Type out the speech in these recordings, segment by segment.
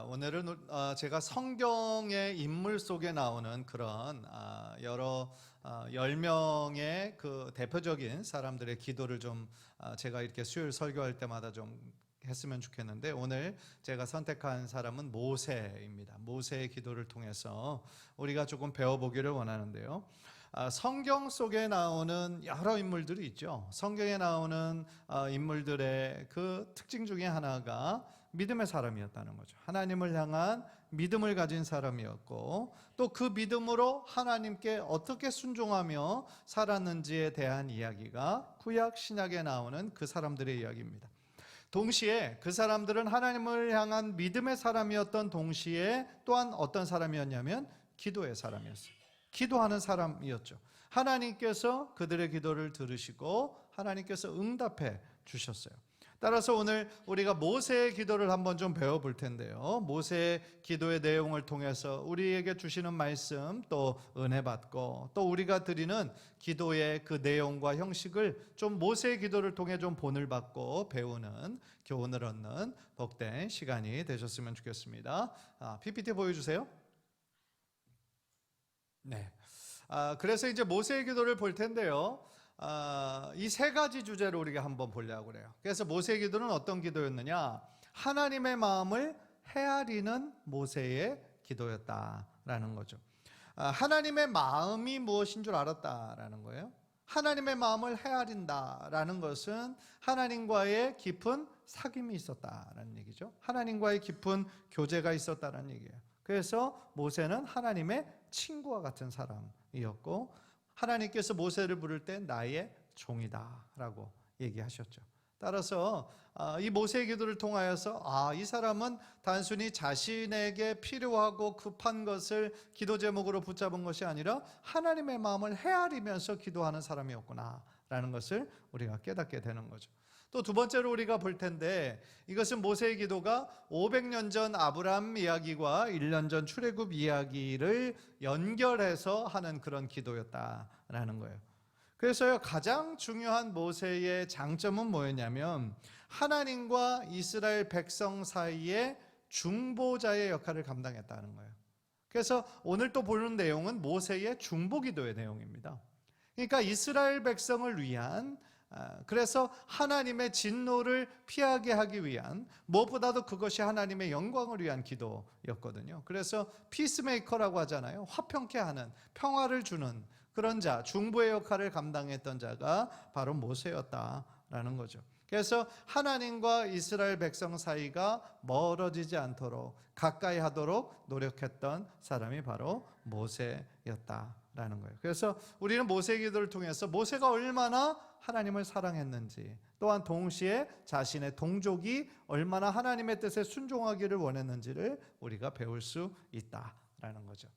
오늘은 제가 성경의 인물 속에 나오는 그런 여러 10명의 그 대표적인 사람들의 기도를 좀 제가 이렇게 수요일 설교할 때마다 좀 했으면 좋겠는데, 오늘 제가 선택한 사람은 모세입니다. 모세의 기도를 통해서 우리가 조금 배워보기를 원하는데요. 성경 속에 나오는 여러 인물들이 있죠. 성경에 나오는 인물들의 그 특징 중에 하나가 믿음의 사람이었다는 거죠. 하나님을 향한 믿음을 가진 사람이었고, 또 그 믿음으로 하나님께 어떻게 순종하며 살았는지에 대한 이야기가 구약 신약에 나오는 그 사람들의 이야기입니다. 동시에 그 사람들은 하나님을 향한 믿음의 사람이었던 동시에 또한 어떤 사람이었냐면 기도의 사람이었어요. 기도하는 사람이었죠. 하나님께서 그들의 기도를 들으시고 하나님께서 응답해 주셨어요. 따라서 오늘 우리가 모세의 기도를 한번 좀 배워볼 텐데요. 모세의 기도의 내용을 통해서 우리에게 주시는 말씀, 또 은혜 받고, 또 우리가 드리는 기도의 그 내용과 형식을 좀 모세의 기도를 통해 좀 본을 받고 배우는, 교훈을 얻는 복된 시간이 되셨으면 좋겠습니다. PPT 보여주세요. 네. 그래서 이제 모세의 기도를 볼 텐데요. 이 세 가지 주제로 우리가 한번 보려고 그래요. 그래서 모세의 기도는 어떤 기도였느냐? 하나님의 마음을 헤아리는 모세의 기도였다라는 거죠. 하나님의 마음이 무엇인 줄 알았다라는 거예요. 하나님의 마음을 헤아린다라는 것은 하나님과의 깊은 사귐이 있었다라는 얘기죠. 하나님과의 깊은 교제가 있었다라는 얘기예요. 그래서 모세는 하나님의 친구와 같은 사람이었고, 하나님께서 모세를 부를 때 나의 종이다 라고 얘기하셨죠. 따라서 이 모세의 기도를 통하여서 이 사람은 단순히 자신에게 필요하고 급한 것을 기도 제목으로 붙잡은 것이 아니라 하나님의 마음을 헤아리면서 기도하는 사람이었구나 라는 것을 우리가 깨닫게 되는 거죠. 또 두 번째로 우리가 볼 텐데, 이것은 모세의 기도가 500년 전 아브라함 이야기와 1년 전 출애굽 이야기를 연결해서 하는 그런 기도였다라는 거예요. 그래서요, 가장 중요한 모세의 장점은 뭐였냐면 하나님과 이스라엘 백성 사이에 중보자의 역할을 감당했다는 거예요. 그래서 오늘 또 보는 내용은 모세의 중보기도의 내용입니다. 그러니까 이스라엘 백성을 위한, 그래서 하나님의 진노를 피하게 하기 위한, 무엇보다도 그것이 하나님의 영광을 위한 기도였거든요. 그래서 피스메이커라고 하잖아요. 화평케 하는, 평화를 주는 그런 자, 중보의 역할을 감당했던 자가 바로 모세였다라는 거죠. 그래서 하나님과 이스라엘 백성 사이가 멀어지지 않도록 가까이 하도록 노력했던 사람이 바로 모세였다라는 거예요. 그래서 우리는 모세의 기도를 통해서 모세가 얼마나 하나님을 사랑했는지, 또한 동시에 자신의 동족이 얼마나 하나님의 뜻에 순종하기를 원했는지를 우리가 배울 수 있다라는 거죠.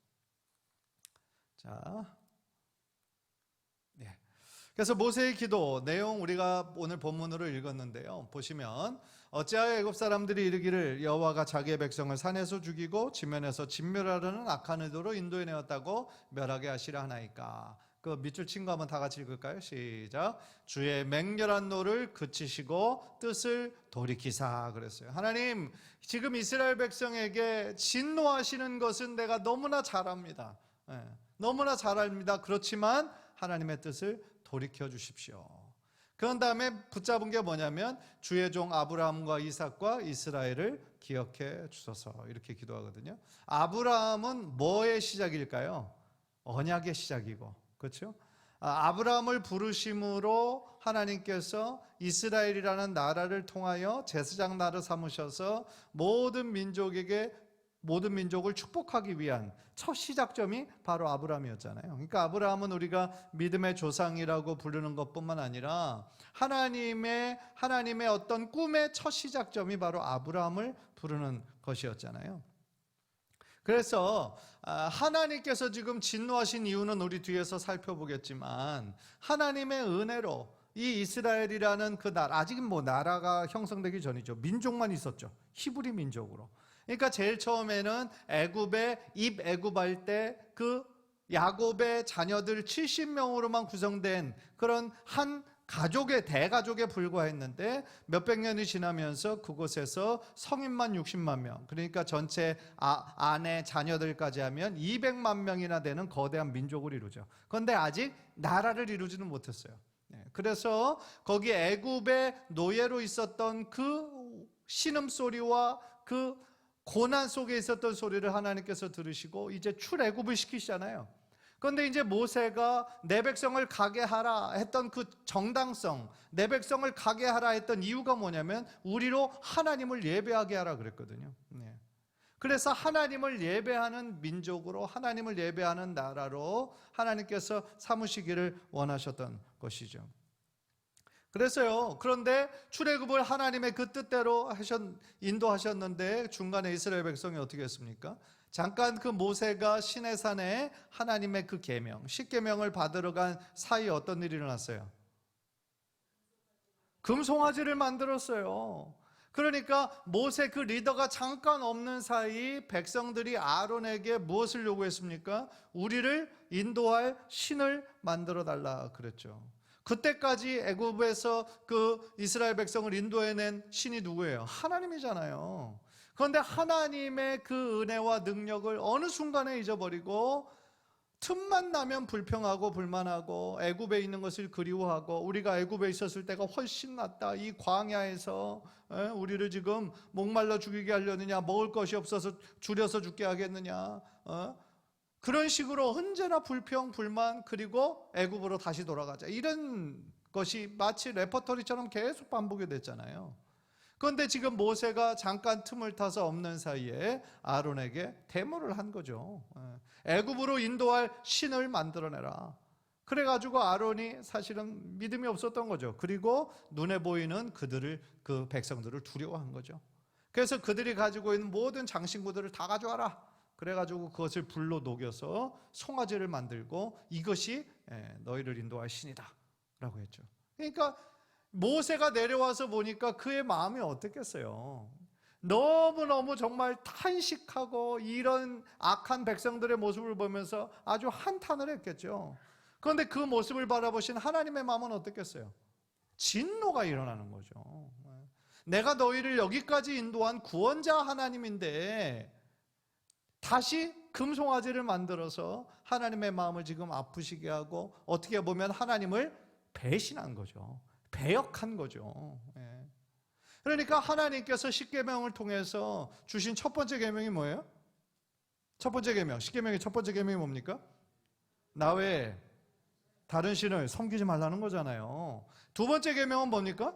자, 네. 그래서 모세의 기도 내용 우리가 오늘 본문으로 읽었는데요. 보시면 어찌하여 애굽 사람들이 이르기를 여호와가 자기의 백성을 산에서 죽이고 지면에서 진멸하려는 악한 의도로 인도해 내었다고 멸하게 하시려 하나이까. 그 밑줄 친 거 한번 다 같이 읽을까요? 시작. 주의 맹렬한 노를 그치시고 뜻을 돌이키사 그랬어요. 하나님, 지금 이스라엘 백성에게 진노하시는 것은 내가 너무나 잘 압니다. 너무나 잘 압니다. 그렇지만 하나님의 뜻을 돌이켜 주십시오. 그런 다음에 붙잡은 게 뭐냐면 주의 종 아브라함과 이삭과 이스라엘을 기억해 주소서, 이렇게 기도하거든요. 아브라함은 뭐의 시작일까요? 언약의 시작이고, 그렇죠? 아브라함을 부르심으로 하나님께서 이스라엘이라는 나라를 통하여 제사장 나라 삼으셔서 모든 민족을 축복하기 위한 첫 시작점이 바로 아브라함이었잖아요. 그러니까 아브라함은 우리가 믿음의 조상이라고 부르는 것뿐만 아니라 하나님의 어떤 꿈의 첫 시작점이 바로 아브라함을 부르는 것이었잖아요. 그래서 하나님께서 지금 진노하신 이유는 우리 뒤에서 살펴보겠지만, 하나님의 은혜로 이 이스라엘이라는 그 나라, 아직은 나라가 형성되기 전이죠. 민족만 있었죠. 히브리 민족으로. 그러니까 제일 처음에는 애굽에 입애굽할 때 그 야곱의 자녀들 70명으로만 구성된 그런 한 가족의 대가족에 불과했는데 몇백 년이 지나면서 그곳에서 성인만 60만 명, 그러니까 전체 아내 자녀들까지 하면 200만 명이나 되는 거대한 민족을 이루죠. 그런데 아직 나라를 이루지는 못했어요. 그래서 거기 애굽의 노예로 있었던 그 신음소리와 그 고난 속에 있었던 소리를 하나님께서 들으시고 이제 출애굽을 시키시잖아요. 그런데 이제 모세가 내 백성을 가게 하라 했던 그 정당성, 내 백성을 가게 하라 했던 이유가 뭐냐면 우리로 하나님을 예배하게 하라 그랬거든요. 그래서 하나님을 예배하는 민족으로, 하나님을 예배하는 나라로 하나님께서 삼으시기를 원하셨던 것이죠. 그래서요, 그런데 출애굽을 하나님의 그 뜻대로 인도하셨는데 중간에 이스라엘 백성이 어떻게 했습니까? 잠깐 그 모세가 시내산에 하나님의 그 계명, 십계명을 받으러 간 사이에 어떤 일이 일어났어요? 금송아지를 만들었어요. 그러니까 모세 그 리더가 잠깐 없는 사이 백성들이 아론에게 무엇을 요구했습니까? 우리를 인도할 신을 만들어 달라 그랬죠. 그때까지 애굽에서 그 이스라엘 백성을 인도해낸 신이 누구예요? 하나님이잖아요. 그런데 하나님의 그 은혜와 능력을 어느 순간에 잊어버리고 틈만 나면 불평하고 불만하고 애굽에 있는 것을 그리워하고 우리가 애굽에 있었을 때가 훨씬 낫다. 이 광야에서 우리를 지금 목말라 죽이게 하려느냐, 먹을 것이 없어서 줄여서 죽게 하겠느냐, 그런 식으로 언제나 불평, 불만, 그리고 애굽으로 다시 돌아가자. 이런 것이 마치 레퍼토리처럼 계속 반복이 됐잖아요. 그런데 지금 모세가 잠깐 틈을 타서 없는 사이에 아론에게 대모를 한 거죠. 애굽으로 인도할 신을 만들어내라. 그래가지고 아론이 사실은 믿음이 없었던 거죠. 그리고 눈에 보이는 그 백성들을 두려워한 거죠. 그래서 그들이 가지고 있는 모든 장신구들을 다 가져와라. 그래가지고 그것을 불로 녹여서 송아지를 만들고 이것이 너희를 인도할 신이다 라고 했죠. 그러니까 모세가 내려와서 보니까 그의 마음이 어땠겠어요? 너무너무 정말 탄식하고 이런 악한 백성들의 모습을 보면서 아주 한탄을 했겠죠. 그런데 그 모습을 바라보신 하나님의 마음은 어땠겠어요? 진노가 일어나는 거죠. 내가 너희를 여기까지 인도한 구원자 하나님인데 다시 금송아지를 만들어서 하나님의 마음을 지금 아프시게 하고 어떻게 보면 하나님을 배신한 거죠. 배역한 거죠. 그러니까 하나님께서 십계명을 통해서 주신 첫 번째 계명이 뭐예요? 첫 번째 계명, 십계명의 첫 번째 계명이 뭡니까? 나 외에 다른 신을 섬기지 말라는 거잖아요. 두 번째 계명은 뭡니까?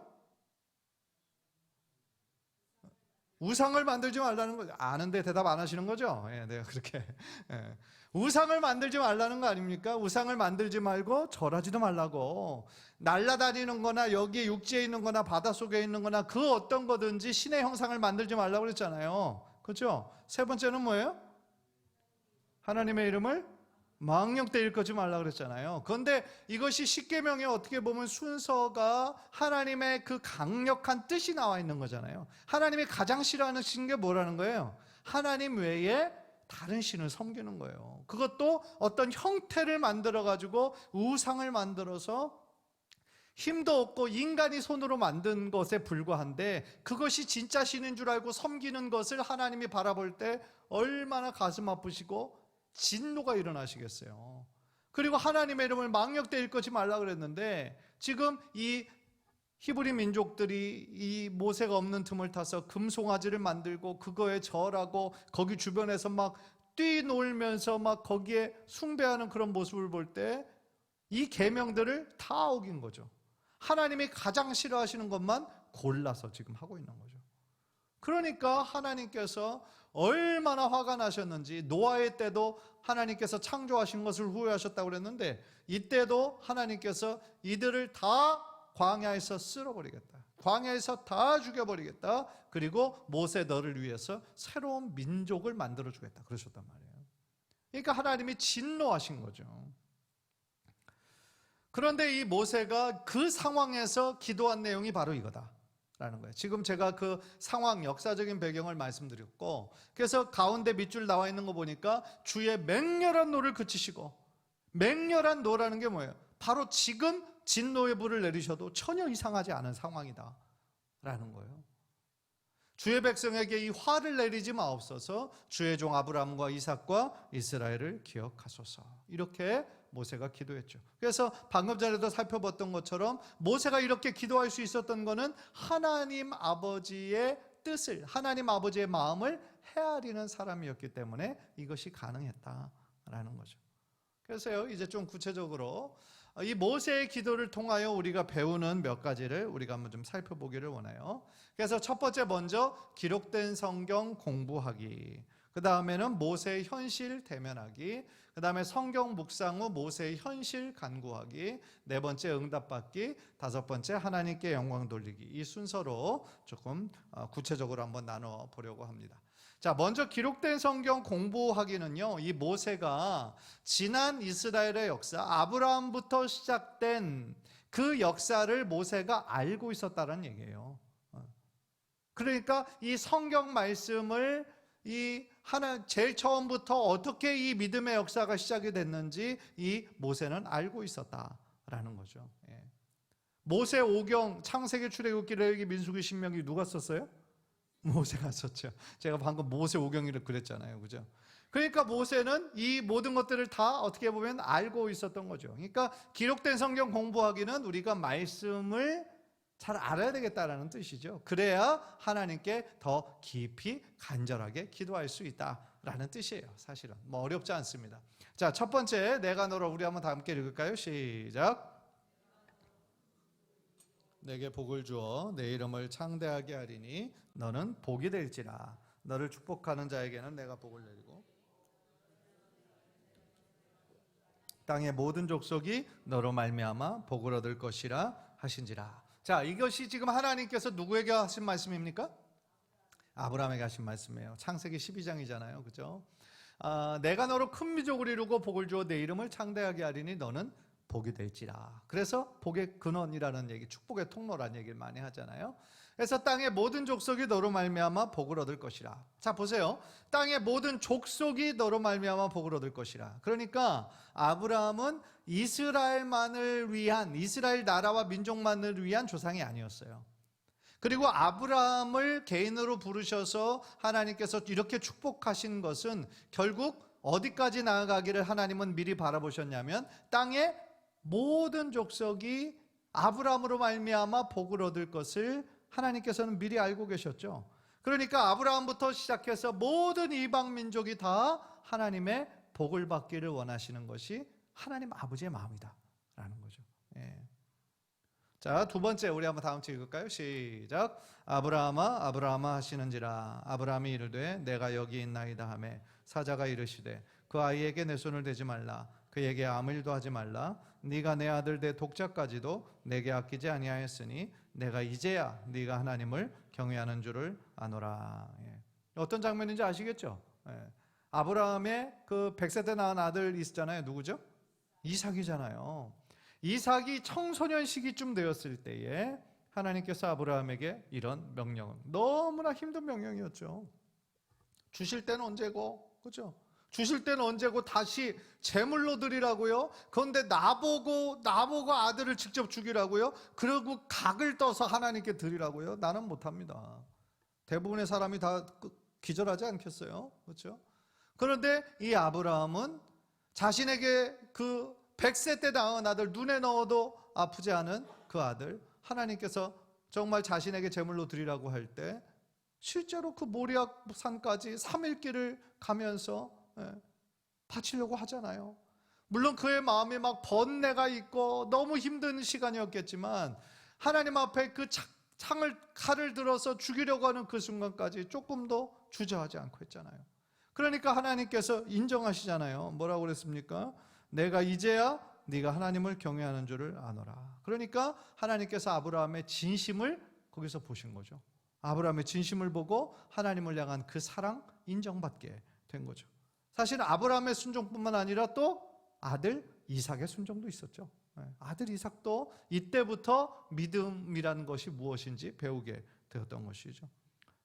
우상을 만들지 말라는 거죠. 아는데 대답 안 하시는 거죠? 내가 그렇게. 우상을 만들지 말라는 거 아닙니까? 우상을 만들지 말고 절하지도 말라고. 날아다니는 거나 여기에 육지에 있는 거나 바닷속에 있는 거나 그 어떤 거든지 신의 형상을 만들지 말라고 그랬잖아요. 그렇죠? 세 번째는 뭐예요? 하나님의 이름을 망령되 일컫지 말라고 그랬잖아요. 그런데 이것이 십계명에 어떻게 보면 순서가 하나님의 그 강력한 뜻이 나와 있는 거잖아요. 하나님이 가장 싫어하는 게 뭐라는 거예요? 하나님 외에 다른 신을 섬기는 거예요. 그것도 어떤 형태를 만들어 가지고 우상을 만들어서 힘도 없고 인간이 손으로 만든 것에 불과한데 그것이 진짜 신인 줄 알고 섬기는 것을 하나님이 바라볼 때 얼마나 가슴 아프시고 진노가 일어나시겠어요. 그리고 하나님의 이름을 망령되 일컫지 말라 그랬는데 지금 이 히브리 민족들이 이 모세가 없는 틈을 타서 금송아지를 만들고 그거에 절하고 거기 주변에서 막 뛰놀면서 막 거기에 숭배하는 그런 모습을 볼 때 이 계명들을 다 어긴 거죠. 하나님이 가장 싫어하시는 것만 골라서 지금 하고 있는 거죠. 그러니까 하나님께서 얼마나 화가 나셨는지 노아의 때도 하나님께서 창조하신 것을 후회하셨다고 그랬는데 이때도 하나님께서 이들을 다 광야에서 쓸어버리겠다. 광야에서 다 죽여버리겠다. 그리고 모세 너를 위해서 새로운 민족을 만들어주겠다. 그러셨단 말이에요. 그러니까 하나님이 진노하신 거죠. 그런데 이 모세가 그 상황에서 기도한 내용이 바로 이거다 라는 거예요. 지금 제가 그 상황 역사적인 배경을 말씀드렸고 그래서 가운데 밑줄 나와 있는 거 보니까 주의 맹렬한 노를 그치시고 맹렬한 노라는 게 뭐예요? 바로 지금 진노의 불을 내리셔도 전혀 이상하지 않은 상황이다 라는 거예요. 주의 백성에게 이 화를 내리지 마옵소서. 주의 종 아브라함과 이삭과 이스라엘을 기억하소서. 이렇게 모세가 기도했죠. 그래서 방금 전에도 살펴봤던 것처럼 모세가 이렇게 기도할 수 있었던 것은 하나님 아버지의 뜻을, 하나님 아버지의 마음을 헤아리는 사람이었기 때문에 이것이 가능했다라는 거죠. 그래서요, 이제 좀 구체적으로 이 모세의 기도를 통하여 우리가 배우는 몇 가지를 우리가 한번 좀 살펴보기를 원해요. 그래서 첫 번째, 먼저 기록된 성경 공부하기, 그 다음에는 모세의 현실 대면하기, 그 다음에 성경 묵상 후 모세의 현실 간구하기, 네 번째 응답받기, 다섯 번째 하나님께 영광 돌리기. 이 순서로 조금 구체적으로 한번 나눠 보려고 합니다. 자, 먼저 기록된 성경 공부하기는요, 이 모세가 지난 이스라엘의 역사, 아브라함부터 시작된 그 역사를 모세가 알고 있었다는 얘기예요. 그러니까 이 성경 말씀을 제일 처음부터 어떻게 이 믿음의 역사가 시작이 됐는지 이 모세는 알고 있었다라는 거죠. 모세 오경, 창세기, 출애굽기, 레위기, 민수기, 신명기 누가 썼어요? 모세가 썼죠. 제가 방금 모세 오경이를 그랬잖아요, 그죠? 그러니까 모세는 이 모든 것들을 다 어떻게 보면 알고 있었던 거죠. 그러니까 기록된 성경 공부하기는 우리가 말씀을 잘 알아야 되겠다라는 뜻이죠. 그래야 하나님께 더 깊이 간절하게 기도할 수 있다라는 뜻이에요. 사실은 뭐 어렵지 않습니다. 자, 첫 번째, 내가 너로, 우리 한번 다 함께 읽을까요? 시작. 내게 복을 주어 내 이름을 창대하게 하리니 너는 복이 될지라. 너를 축복하는 자에게는 내가 복을 내리고 땅의 모든 족속이 너로 말미암아 복을 얻을 것이라 하신지라. 자, 이것이 지금 하나님께서 누구에게 하신 말씀입니까? 아브라함에게 하신 말씀이에요. 창세기 12장이잖아요, 그죠? 내가 너로 큰 민족을 이루고 복을 주어 내 이름을 창대하게 하리니 너는 복이 될지라. 그래서 복의 근원이라는 얘기, 축복의 통로라는 얘기를 많이 하잖아요. 그래서 땅의 모든 족속이 너로 말미암아 복을 얻을 것이라. 자, 보세요. 땅의 모든 족속이 너로 말미암아 복을 얻을 것이라. 그러니까 아브라함은 이스라엘만을 위한, 이스라엘 나라와 민족만을 위한 조상이 아니었어요. 그리고 아브라함을 개인으로 부르셔서 하나님께서 이렇게 축복하신 것은 결국 어디까지 나아가기를 하나님은 미리 바라보셨냐면 땅의 모든 족속이 아브라함으로 말미암아 복을 얻을 것을 하나님께서는 미리 알고 계셨죠. 그러니까 아브라함부터 시작해서 모든 이방 민족이 다 하나님의 복을 받기를 원하시는 것이 하나님 아버지의 마음이다라는 거죠. 자, 두 번째, 우리 한번 다음 주 읽을까요? 시작. 아브라함아 아브라함아 하시는지라. 아브라함이 이르되 내가 여기 있나이다 하매 사자가 이르시되 그 아이에게 내 손을 대지 말라. 그에게 아무 일도 하지 말라. 네가 내 아들 내 독자까지도 내게 아끼지 아니하였으니 내가 이제야 네가 하나님을 경외하는 줄을 아노라. 어떤 장면인지 아시겠죠? 아브라함의 그 100세 때 낳은 아들 있었잖아요. 누구죠? 이삭이잖아요. 이삭이 청소년 시기쯤 되었을 때에 하나님께서 아브라함에게 이런 명령을, 너무나 힘든 명령이었죠. 주실 때는 언제고, 그렇죠? 주실 때는 언제고 다시 제물로 드리라고요? 그런데 나보고 아들을 직접 죽이라고요? 그리고 각을 떠서 하나님께 드리라고요? 나는 못합니다. 대부분의 사람이 다 기절하지 않겠어요? 그렇죠? 그런데 이 아브라함은 자신에게 그 100세 때 낳은 아들, 눈에 넣어도 아프지 않은 그 아들, 하나님께서 정말 자신에게 제물로 드리라고 할 때 실제로 그 모리아 산까지 3일 길을 가면서 바치려고 하잖아요. 물론 그의 마음에 막 번뇌가 있고 너무 힘든 시간이었겠지만 하나님 앞에 그 칼을 들어서 죽이려고 하는 그 순간까지 조금도 주저하지 않고 했잖아요. 그러니까 하나님께서 인정하시잖아요. 뭐라고 그랬습니까? 내가 이제야 네가 하나님을 경외하는 줄을 아노라. 그러니까 하나님께서 아브라함의 진심을 거기서 보신 거죠. 아브라함의 진심을 보고 하나님을 향한 그 사랑 인정받게 된 거죠. 사실 아브라함의 순종뿐만 아니라 또 아들 이삭의 순종도 있었죠. 아들 이삭도 이때부터 믿음이라는 것이 무엇인지 배우게 되었던 것이죠.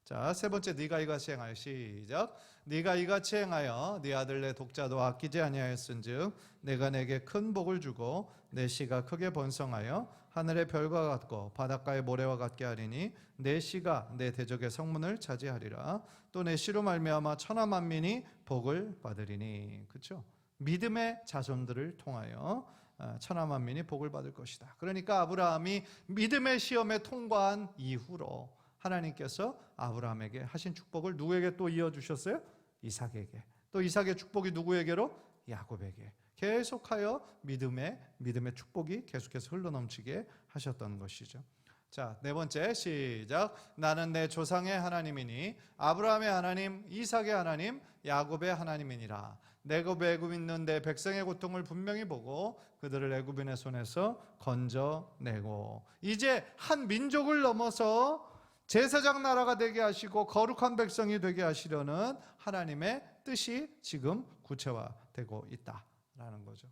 자, 세 번째, 네가 이같이 행하여. 시작. 네가 이같이 행하여 네 아들 내 독자도 아끼지 아니하였은즉 내가 내게 큰 복을 주고 내 씨가 크게 번성하여 하늘의 별과 같고 바닷가의 모래와 같게 하리니 내 씨가 내 대적의 성문을 차지하리라. 또 내 씨로 말미암아 천하 만민이 복을 받으리니. 그렇죠? 믿음의 자손들을 통하여 천하 만민이 복을 받을 것이다. 그러니까 아브라함이 믿음의 시험에 통과한 이후로 하나님께서 아브라함에게 하신 축복을 누구에게 또 이어주셨어요? 이삭에게. 또 이삭의 축복이 누구에게로? 야곱에게. 계속하여 믿음의 축복이 계속해서 흘러넘치게 하셨던 것이죠. 자, 네 번째, 시작. 나는 내 조상의 하나님이니 아브라함의 하나님, 이삭의 하나님, 야곱의 하나님이니라. 내가 애굽 있는 내 백성의 고통을 분명히 보고 그들을 애굽인의 손에서 건져내고. 이제 한 민족을 넘어서 제사장 나라가 되게 하시고 거룩한 백성이 되게 하시려는 하나님의 뜻이 지금 구체화되고 있다라는 거죠.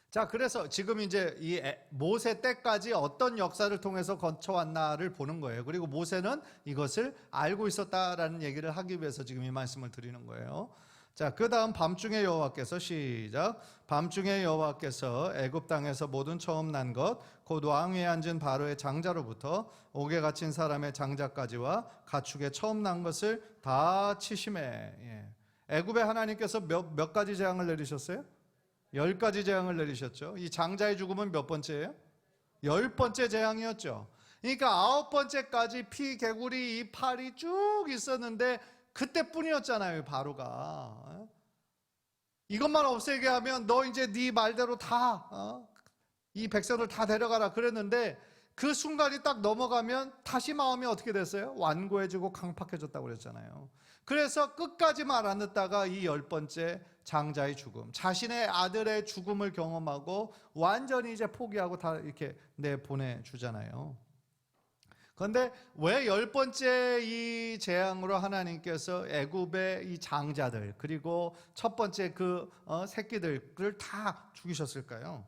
자, 그래서 지금 이제 이 모세 때까지 어떤 역사를 통해서 거쳐왔나를 보는 거예요. 그리고 모세는 이것을 알고 있었다라는 얘기를 하기 위해서 지금 이 말씀을 드리는 거예요. 자, 그 다음 밤중에 여호와께서. 시작. 밤중에 여호와께서 애굽 땅에서 모든 처음 난 것 곧 왕 위에 앉은 바로의 장자로부터 옥에 갇힌 사람의 장자까지와 가축의 처음 난 것을 다 치심해. 애굽의 하나님께서 몇 가지 재앙을 내리셨어요? 10가지 재앙을 내리셨죠. 이 장자의 죽음은 몇 번째예요? 10번째 재앙이었죠. 그러니까 9번째까지 피, 개구리, 이 팔이 쭉 있었는데 그때뿐이었잖아요. 바로가 이것만 없애게 하면 너 이제 네 말대로 다 이 백성을 다 데려가라 그랬는데 그 순간이 딱 넘어가면 다시 마음이 어떻게 됐어요? 완고해지고 강팍해졌다고 그랬잖아요. 그래서 끝까지 말 안 듣다가 이 10번째 장자의 죽음, 자신의 아들의 죽음을 경험하고 완전히 이제 포기하고 다 이렇게 내보내주잖아요. 그런데 왜 10번째 이 재앙으로 하나님께서 애굽의 이 장자들 그리고 첫 번째 그 새끼들을 다 죽이셨을까요?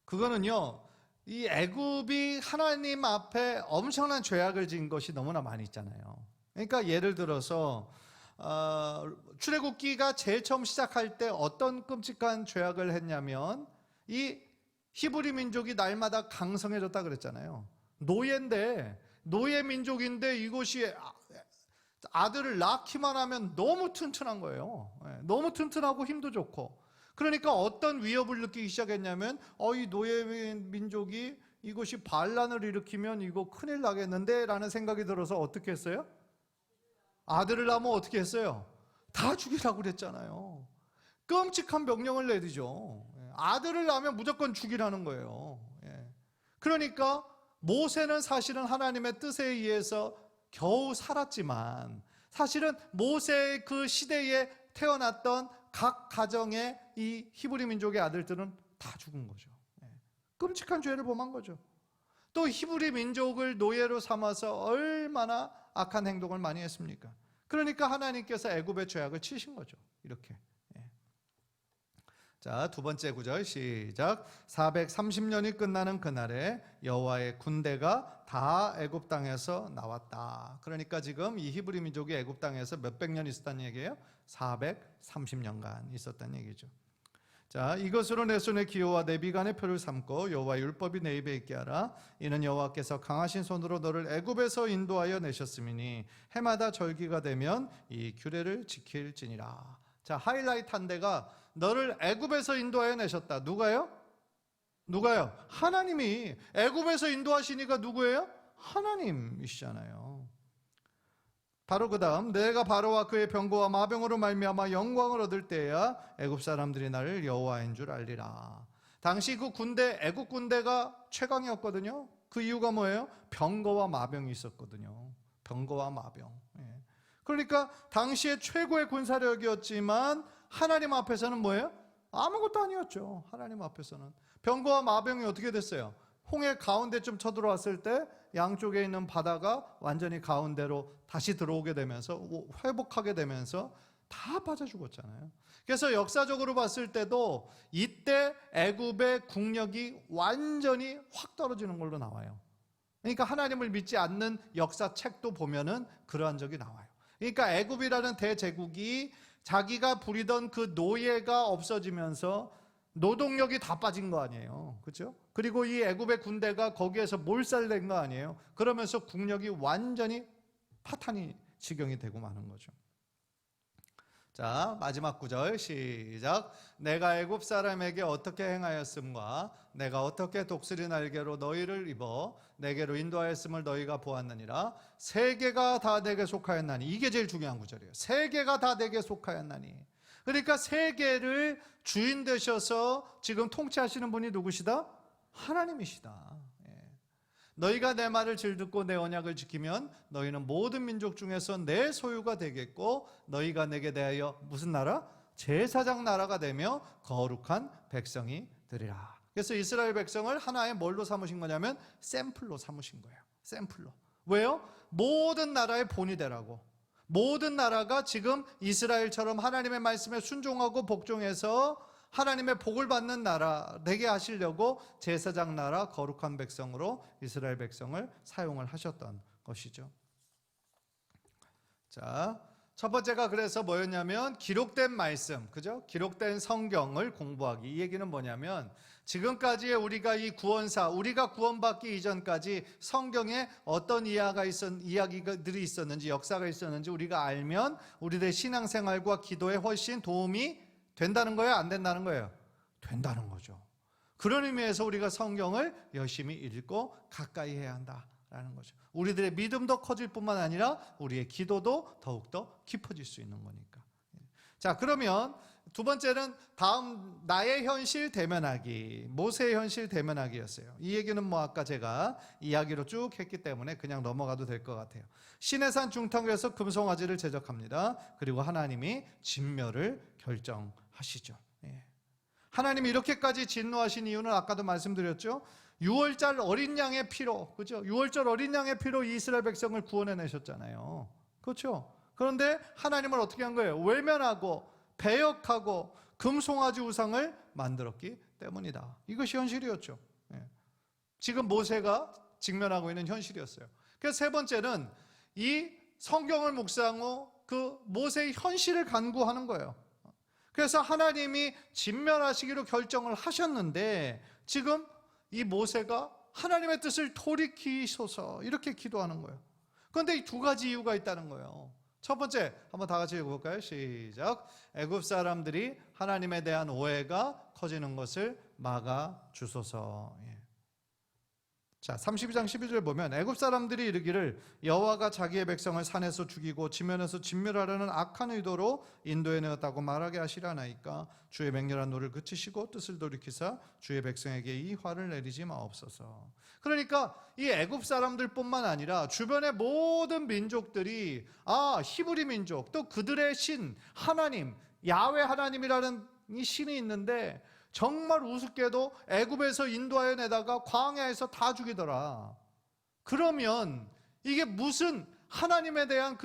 그거는요, 이 애굽이 하나님 앞에 엄청난 죄악을 지은 것이 너무나 많이 있잖아요. 그러니까 예를 들어서 출애굽기가 제일 처음 시작할 때 어떤 끔찍한 죄악을 했냐면 이 히브리 민족이 날마다 강성해졌다 그랬잖아요. 노예 민족인데 이것이 아들을 낳기만 하면 너무 튼튼한 거예요. 너무 튼튼하고 힘도 좋고. 그러니까 어떤 위협을 느끼기 시작했냐면 이 노예 민족이 이것이 반란을 일으키면 이거 큰일 나겠는데 라는 생각이 들어서 어떻게 했어요? 아들을 낳으면 어떻게 했어요? 다 죽이라고 그랬잖아요. 끔찍한 명령을 내리죠. 아들을 낳으면 무조건 죽이라는 거예요. 그러니까 모세는 사실은 하나님의 뜻에 의해서 겨우 살았지만 사실은 모세의 그 시대에 태어났던 각 가정의 이 히브리 민족의 아들들은 다 죽은 거죠. 끔찍한 죄를 범한 거죠. 또 히브리 민족을 노예로 삼아서 얼마나 악한 행동을 많이 했습니까? 그러니까 하나님께서 애굽의 죄악을 치신 거죠. 이렇게. 자, 두 번째 구절 시작. 430년이 끝나는 그날에 여호와의 군대가 다 애굽 땅에서 나왔다. 그러니까 지금 이 히브리 민족이 애굽 땅에서 몇백 년 있었다는 얘기예요? 430년간 있었다는 얘기죠. 자, 이것으로 내 손에 기호와 내 비간의 표를 삼고 여호와의 율법이 내 입에 있게 하라. 이는 여호와께서 강하신 손으로 너를 애굽에서 인도하여 내셨음이니 해마다 절기가 되면 이 규례를 지킬지니라. 자, 하이라이트 한 대가 너를 애굽에서 인도하여 내셨다. 누가요? 하나님이. 애굽에서 인도하시니까 누구예요? 하나님이시잖아요. 바로 그 다음 내가 바로와 그의 병거와 마병으로 말미암아 영광을 얻을 때야 애굽 사람들이 나를 여호와인 줄 알리라. 당시 그 군대, 애굽 군대가 최강이었거든요. 그 이유가 뭐예요? 병거와 마병이 있었거든요. 병거와 마병. 그러니까 당시에 최고의 군사력이었지만 하나님 앞에서는 뭐예요? 아무것도 아니었죠. 하나님 앞에서는. 병거와 마병이 어떻게 됐어요? 홍해 가운데쯤 쳐들어왔을 때 양쪽에 있는 바다가 완전히 가운데로 다시 들어오게 되면서 회복하게 되면서 다 빠져 죽었잖아요. 그래서 역사적으로 봤을 때도 이때 애굽의 국력이 완전히 확 떨어지는 걸로 나와요. 그러니까 하나님을 믿지 않는 역사책도 보면은 그러한 적이 나와요. 그러니까 애굽이라는 대제국이 자기가 부리던 그 노예가 없어지면서 노동력이 다 빠진 거 아니에요. 그렇죠? 그리고 이 애굽의 군대가 거기에서 몰살된 거 아니에요. 그러면서 국력이 완전히 파탄이 지경이 되고 마는 거죠. 자, 마지막 구절 시작. 내가 애굽 사람에게 어떻게 행하였음과 내가 어떻게 독수리 날개로 너희를 입어 내게로 인도하였음을 너희가 보았느니라. 세계가 다 내게 속하였나니. 이게 제일 중요한 구절이에요. 세계가 다 내게 속하였나니. 그러니까 세계를 주인 되셔서 지금 통치하시는 분이 누구시다? 하나님이시다. 너희가 내 말을 질듣고 내 언약을 지키면 너희는 모든 민족 중에서 내 소유가 되겠고 너희가 내게 대하여 무슨 나라? 제사장 나라가 되며 거룩한 백성이 되리라. 그래서 이스라엘 백성을 하나의 뭘로 삼으신 거냐면 샘플로 삼으신 거예요. 샘플로. 왜요? 모든 나라의 본이 되라고. 모든 나라가 지금 이스라엘처럼 하나님의 말씀에 순종하고 복종해서 하나님의 복을 받는 나라 되게 하시려고 제사장 나라 거룩한 백성으로 이스라엘 백성을 사용을 하셨던 것이죠. 자, 첫 번째가 그래서 뭐였냐면 기록된 말씀, 그죠? 기록된 성경을 공부하기. 이 얘기는 뭐냐면 지금까지의 우리가 이 구원사, 우리가 구원받기 이전까지 성경에 어떤 이야기들이 있었는지, 역사가 있었는지 우리가 알면 우리들의 신앙생활과 기도에 훨씬 도움이 된다는 거예요? 안 된다는 거예요? 된다는 거죠. 그런 의미에서 우리가 성경을 열심히 읽고 가까이 해야 한다라는 거죠. 우리들의 믿음도 커질 뿐만 아니라 우리의 기도도 더욱더 깊어질 수 있는 거니까. 자, 그러면 두 번째는 다음 나의 현실 대면하기, 모세의 현실 대면하기였어요. 이 얘기는 뭐 아까 제가 이야기로 쭉 했기 때문에 그냥 넘어가도 될 것 같아요. 시내산 중턱에서 금송아지를 제적합니다. 그리고 하나님이 진멸을 결정하시죠. 하나님이 이렇게까지 진노하신 이유는 아까도 말씀드렸죠. 6월절 어린 양의 피로, 그죠? 6월절 어린 양의 피로 이스라엘 백성을 구원해내셨잖아요. 그렇죠? 그런데 하나님을 어떻게 한 거예요? 외면하고 배역하고 금송아지 우상을 만들었기 때문이다. 이것이 현실이었죠. 지금 모세가 직면하고 있는 현실이었어요. 그래서 세 번째는 이 성경을 묵상 후 그 모세의 현실을 간구하는 거예요. 그래서 하나님이 진멸하시기로 결정을 하셨는데 지금 이 모세가 하나님의 뜻을 돌이키소서 이렇게 기도하는 거예요. 그런데 이 두 가지 이유가 있다는 거예요. 첫 번째, 한번 다 같이 읽어볼까요? 시작. 애굽 사람들이 하나님에 대한 오해가 커지는 것을 막아주소서. 자, 32장 12절 보면 애굽 사람들이 이르기를 여호와가 자기의 백성을 산에서 죽이고 지면에서 진멸하려는 악한 의도로 인도해내었다고 말하게 하시라나이까 주의 맹렬한 노를 그치시고 뜻을 돌이키사 주의 백성에게 이 화를 내리지 마옵소서. 그러니까 이 애굽 사람들뿐만 아니라 주변의 모든 민족들이 히브리 민족 또 그들의 신 하나님 야훼 하나님이라는 이 신이 있는데 정말 우습게도 애굽에서 인도하여 내다가 광야에서 다 죽이더라. 그러면 이게 무슨 하나님에 대한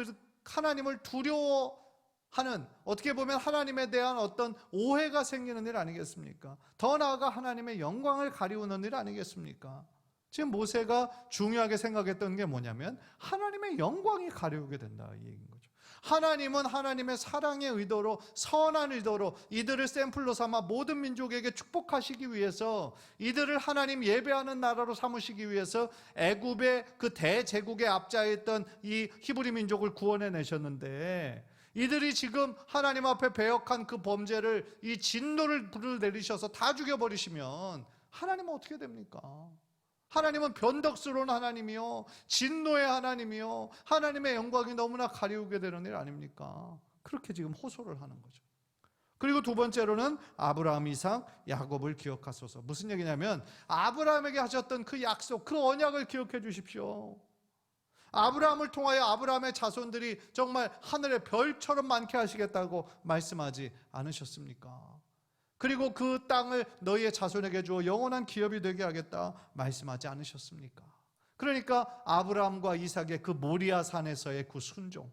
하나님을 두려워하는, 어떻게 보면 하나님에 대한 어떤 오해가 생기는 일 아니겠습니까? 더 나아가 하나님의 영광을 가리우는 일 아니겠습니까? 지금 모세가 중요하게 생각했던 게 뭐냐면 하나님의 영광이 가려우게 된다 이 얘기인 거죠. 하나님은 하나님의 사랑의 의도로 선한 의도로 이들을 샘플로 삼아 모든 민족에게 축복하시기 위해서 이들을 하나님 예배하는 나라로 삼으시기 위해서 애굽의 그 대제국의 압자에 있던 이 히브리 민족을 구원해 내셨는데 이들이 지금 하나님 앞에 배역한 그 범죄를 이 진노를 내리셔서 다 죽여버리시면 하나님은 어떻게 됩니까? 하나님은 변덕스러운 하나님이요 진노의 하나님이요 하나님의 영광이 너무나 가리우게 되는 일 아닙니까? 그렇게 지금 호소를 하는 거죠. 그리고 두 번째로는 아브라함, 이삭, 야곱을 기억하소서. 무슨 얘기냐면 아브라함에게 하셨던 그 약속, 그 언약을 기억해 주십시오. 아브라함을 통하여 아브라함의 자손들이 정말 하늘의 별처럼 많게 하시겠다고 말씀하지 않으셨습니까? 그리고 그 땅을 너희의 자손에게 주어 영원한 기업이 되게 하겠다 말씀하지 않으셨습니까? 그러니까 아브라함과 이삭의 그 모리아 산에서의 그 순종,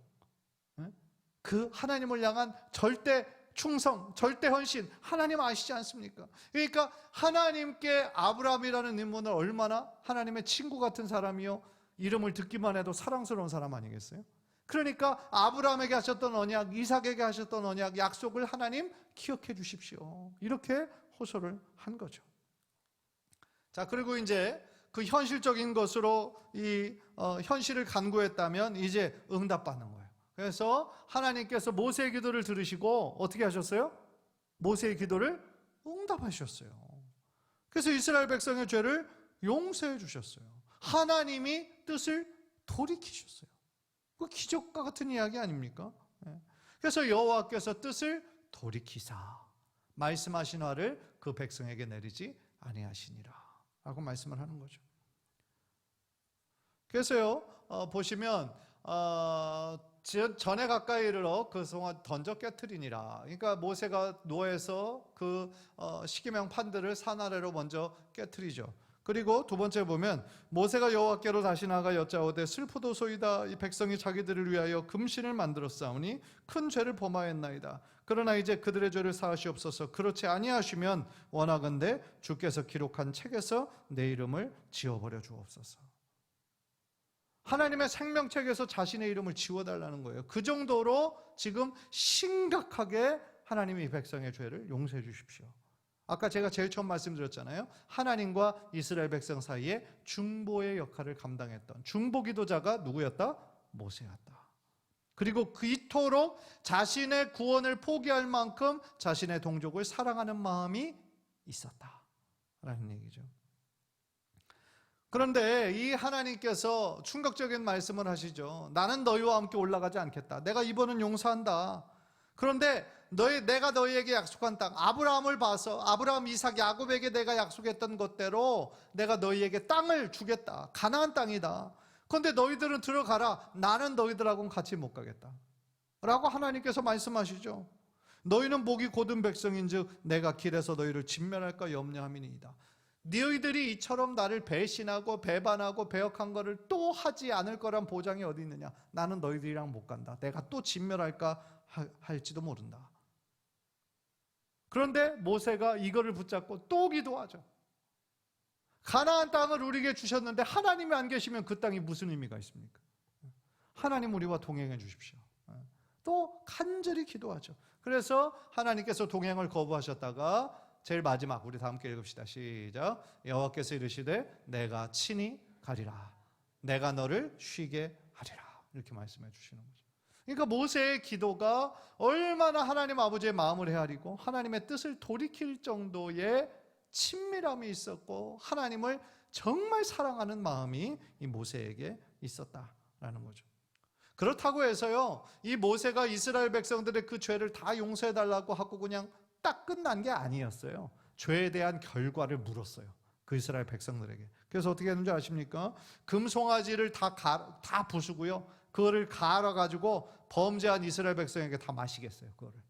그 하나님을 향한 절대 충성, 절대 헌신, 하나님 아시지 않습니까? 그러니까 하나님께 아브라함이라는 인물은 얼마나 하나님의 친구 같은 사람이요, 이름을 듣기만 해도 사랑스러운 사람 아니겠어요? 그러니까 아브라함에게 하셨던 언약, 이삭에게 하셨던 언약, 약속을 하나님 기억해 주십시오, 이렇게 호소를 한 거죠. 자, 그리고 이제 그 현실적인 것으로 이 현실을 간구했다면 이제 응답받는 거예요. 그래서 하나님께서 모세의 기도를 들으시고 어떻게 하셨어요? 모세의 기도를 응답하셨어요. 그래서 이스라엘 백성의 죄를 용서해 주셨어요. 하나님이 뜻을 돌이키셨어요. 그 기적과 같은 이야기 아닙니까? 그래서 여호와께서 뜻을 돌이키사 말씀하신 화를 그 백성에게 내리지 아니하시니라 라고 말씀을 하는 거죠. 그래서요, 보시면 전에 가까이 이르러 그 성을 던져 깨트리니라. 그러니까 모세가 노에서 그 시기명 판들을 산 아래로 먼저 깨트리죠. 그리고 두 번째 보면 모세가 여호와께로 다시 나아가 여짜오되 슬프도소이다. 이 백성이 자기들을 위하여 금신을 만들었사오니 큰 죄를 범하였나이다. 그러나 이제 그들의 죄를 사하시옵소서. 그렇지 아니하시면 원하건대 주께서 기록한 책에서 내 이름을 지워버려 주옵소서. 하나님의 생명책에서 자신의 이름을 지워달라는 거예요. 그 정도로 지금 심각하게 하나님이 이 백성의 죄를 용서해 주십시오. 아까 제가 제일 처음 말씀드렸잖아요. 하나님과 이스라엘 백성 사이에 중보의 역할을 감당했던 중보 기도자가 누구였다? 모세였다. 그리고 그토록 자신의 구원을 포기할 만큼 자신의 동족을 사랑하는 마음이 있었다라는 얘기죠. 그런데 이 하나님께서 충격적인 말씀을 하시죠. 나는 너희와 함께 올라가지 않겠다. 내가 이번은 용서한다. 그런데 내가 너희에게 약속한 땅, 아브라함을 봐서 아브라함, 이삭, 야곱에게 내가 약속했던 것대로 내가 너희에게 땅을 주겠다. 가나안 땅이다. 그런데 너희들은 들어가라. 나는 너희들하고는 같이 못 가겠다 라고 하나님께서 말씀하시죠. 너희는 복이 곧은 백성인즉 내가 길에서 너희를 진멸할까 염려함이니이다. 너희들이 이처럼 나를 배신하고 배반하고 배역한 것을 또 하지 않을 거란 보장이 어디 있느냐. 나는 너희들이랑 못 간다. 내가 또 진멸할까 할지도 모른다. 그런데 모세가 이거를 붙잡고 또 기도하죠. 가나안 땅을 우리에게 주셨는데 하나님이 안 계시면 그 땅이 무슨 의미가 있습니까? 하나님 우리와 동행해 주십시오. 또 간절히 기도하죠. 그래서 하나님께서 동행을 거부하셨다가 제일 마지막, 우리 다 함께 읽읍시다. 시작. 여호와께서 이르시되 내가 친히 가리라. 내가 너를 쉬게 하리라. 이렇게 말씀해 주시는 거죠. 그러니까 모세의 기도가 얼마나 하나님 아버지의 마음을 헤아리고 하나님의 뜻을 돌이킬 정도의 친밀함이 있었고 하나님을 정말 사랑하는 마음이 이 모세에게 있었다라는 거죠. 그렇다고 해서요, 이 모세가 이스라엘 백성들의 그 죄를 다 용서해 달라고 하고 그냥 딱 끝난 게 아니었어요. 죄에 대한 결과를 물었어요. 그 이스라엘 백성들에게. 그래서 어떻게 했는지 아십니까? 금송아지를 다 부수고요. 그거를 갈아가지고 범죄한 이스라엘 백성에게 다 마시겠어요. 그거를.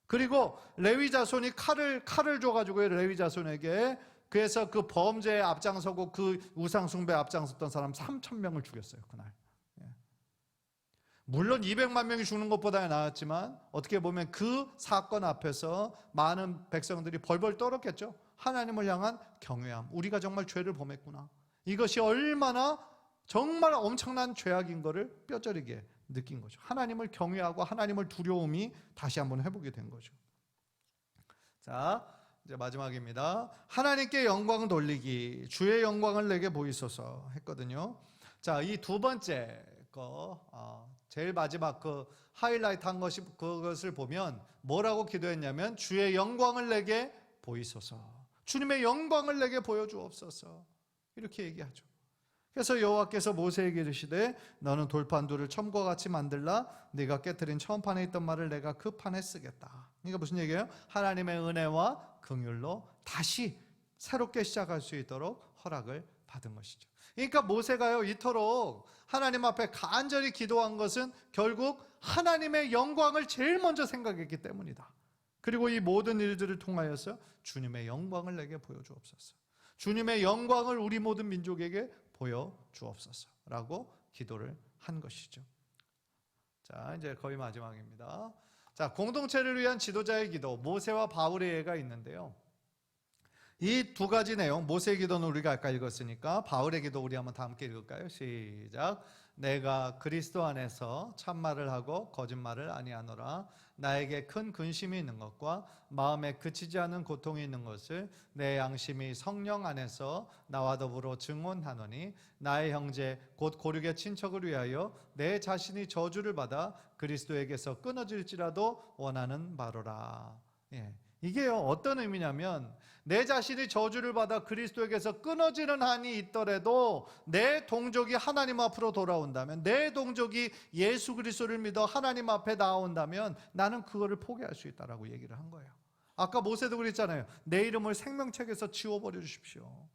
그리고 레위 자손이 칼을 줘가지고요. 레위 자손에게. 그래서 그 범죄에 앞장서고 그 우상 숭배에 앞장섰던 사람 3,000명을 죽였어요. 그날. 물론 200만 명이 죽는 것보다 나았지만 어떻게 보면 그 사건 앞에서 많은 백성들이 벌벌 떨었겠죠. 하나님을 향한 경외함. 우리가 정말 죄를 범했구나. 이것이 얼마나 정말 엄청난 죄악인 것을 뼈저리게 느낀 거죠. 하나님을 경외하고 하나님을 두려움이 다시 한번 회복이 된 거죠. 자, 이제 마지막입니다. 하나님께 영광 돌리기, 주의 영광을 내게 보이소서 했거든요. 자, 이 두 번째 거, 제일 마지막 그 하이라이트 한 것이 그것을 보면 뭐라고 기도했냐면 주의 영광을 내게 보이소서. 주님의 영광을 내게 보여주옵소서. 이렇게 얘기하죠. 그래서 여호와께서 모세에게 이르시되 너는 돌판 둘을 첨과 같이 만들라. 네가 깨트린 처음 판에 있던 말을 내가 그 판에 쓰겠다. 그러니까 무슨 얘기예요? 하나님의 은혜와 긍휼로 다시 새롭게 시작할 수 있도록 허락을 받은 것이죠. 그러니까 모세가요 이토록 하나님 앞에 간절히 기도한 것은 결국 하나님의 영광을 제일 먼저 생각했기 때문이다. 그리고 이 모든 일들을 통하여서 주님의 영광을 내게 보여주옵소서. 주님의 영광을 우리 모든 민족에게 보여주옵소서라고 기도를 한 것이죠. 자, 이제 거의 마지막입니다. 자, 공동체를 위한 지도자의 기도, 모세와 바울의 예가 있는데요. 이 두 가지 내용, 모세의 기도는 우리가 아까 읽었으니까 바울의 기도 우리 한번 다 함께 읽을까요? 시작. 내가 그리스도 안에서 참말을 하고 거짓말을 아니하노라. 나에게 큰 근심이 있는 것과 마음에 그치지 않은 고통이 있는 것을 내 양심이 성령 안에서 나와 더불어 증언하노니 나의 형제 곧 고륙의 친척을 위하여 내 자신이 저주를 받아 그리스도에게서 끊어질지라도 원하는 바로라. 예. 이게요, 어떤 의미냐면 내 자신이 저주를 받아 그리스도에게서 끊어지는 한이 있더라도 내 동족이 하나님 앞으로 돌아온다면, 내 동족이 예수 그리스도를 믿어 하나님 앞에 나온다면 나는 그거를 포기할 수 있다라고 얘기를 한 거예요. 아까 모세도 그랬잖아요. 내 이름을 생명책에서 지워버려 주십시오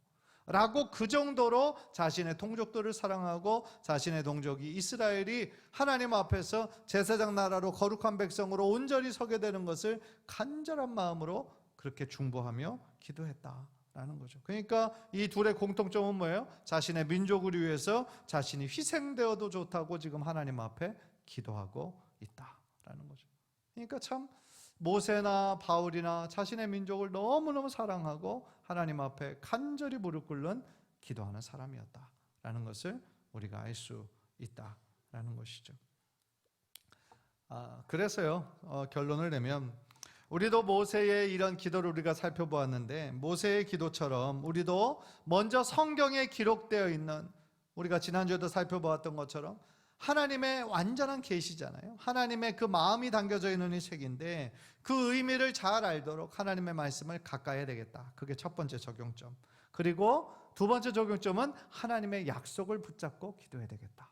라고 그 정도로 자신의 동족들을 사랑하고 자신의 동족이 이스라엘이 하나님 앞에서 제사장 나라로 거룩한 백성으로 온전히 서게 되는 것을 간절한 마음으로 그렇게 중보하며 기도했다라는 거죠. 그러니까 이 둘의 공통점은 뭐예요? 자신의 민족을 위해서 자신이 희생되어도 좋다고 지금 하나님 앞에 기도하고 있다라는 거죠. 그러니까 참 모세나 바울이나 자신의 민족을 너무너무 사랑하고 하나님 앞에 간절히 무릎 꿇는 기도하는 사람이었다라는 것을 우리가 알 수 있다라는 것이죠. 그래서요, 결론을 내면 우리도 모세의 이런 기도를 우리가 살펴보았는데, 모세의 기도처럼 우리도 먼저 성경에 기록되어 있는, 우리가 지난주에도 살펴보았던 것처럼 하나님의 완전한 계시잖아요. 하나님의 그 마음이 담겨져 있는 이 책인데 그 의미를 잘 알도록 하나님의 말씀을 가까이 해야 되겠다. 그게 첫 번째 적용점. 그리고 두 번째 적용점은 하나님의 약속을 붙잡고 기도해야 되겠다.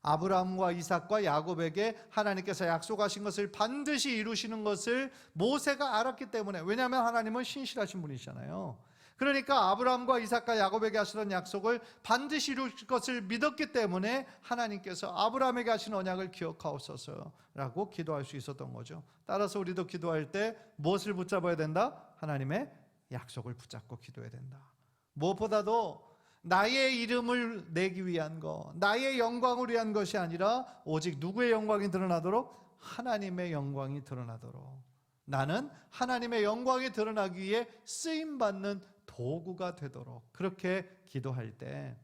아브라함과 이삭과 야곱에게 하나님께서 약속하신 것을 반드시 이루시는 것을 모세가 알았기 때문에, 왜냐하면 하나님은 신실하신 분이시잖아요. 그러니까 아브라함과 이삭과 야곱에게 하시던 약속을 반드시 이루실 것을 믿었기 때문에 하나님께서 아브라함에게 하신 언약을 기억하옵소서라고 기도할 수 있었던 거죠. 따라서 우리도 기도할 때 무엇을 붙잡아야 된다? 하나님의 약속을 붙잡고 기도해야 된다. 무엇보다도 나의 이름을 내기 위한 것, 나의 영광을 위한 것이 아니라 오직 누구의 영광이 드러나도록? 하나님의 영광이 드러나도록. 나는 하나님의 영광이 드러나기 위해 쓰임받는 도구가 되도록 그렇게 기도할 때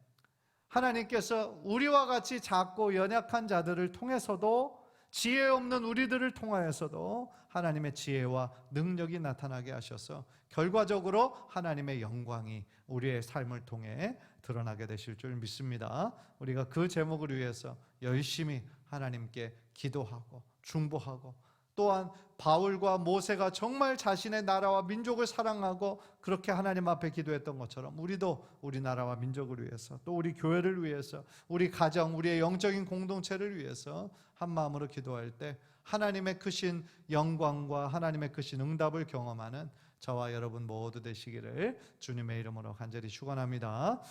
하나님께서 우리와 같이 작고 연약한 자들을 통해서도, 지혜 없는 우리들을 통하여서도 하나님의 지혜와 능력이 나타나게 하셔서 결과적으로 하나님의 영광이 우리의 삶을 통해 드러나게 되실 줄 믿습니다. 우리가 그 제목을 위해서 열심히 하나님께 기도하고 중보하고, 또한 바울과 모세가 정말 자신의 나라와 민족을 사랑하고 그렇게 하나님 앞에 기도했던 것처럼 우리도 우리 나라와 민족을 위해서, 또 우리 교회를 위해서, 우리 가정, 우리의 영적인 공동체를 위해서 한 마음으로 기도할 때 하나님의 크신 영광과 하나님의 크신 응답을 경험하는 저와 여러분 모두 되시기를 주님의 이름으로 간절히 축원합니다.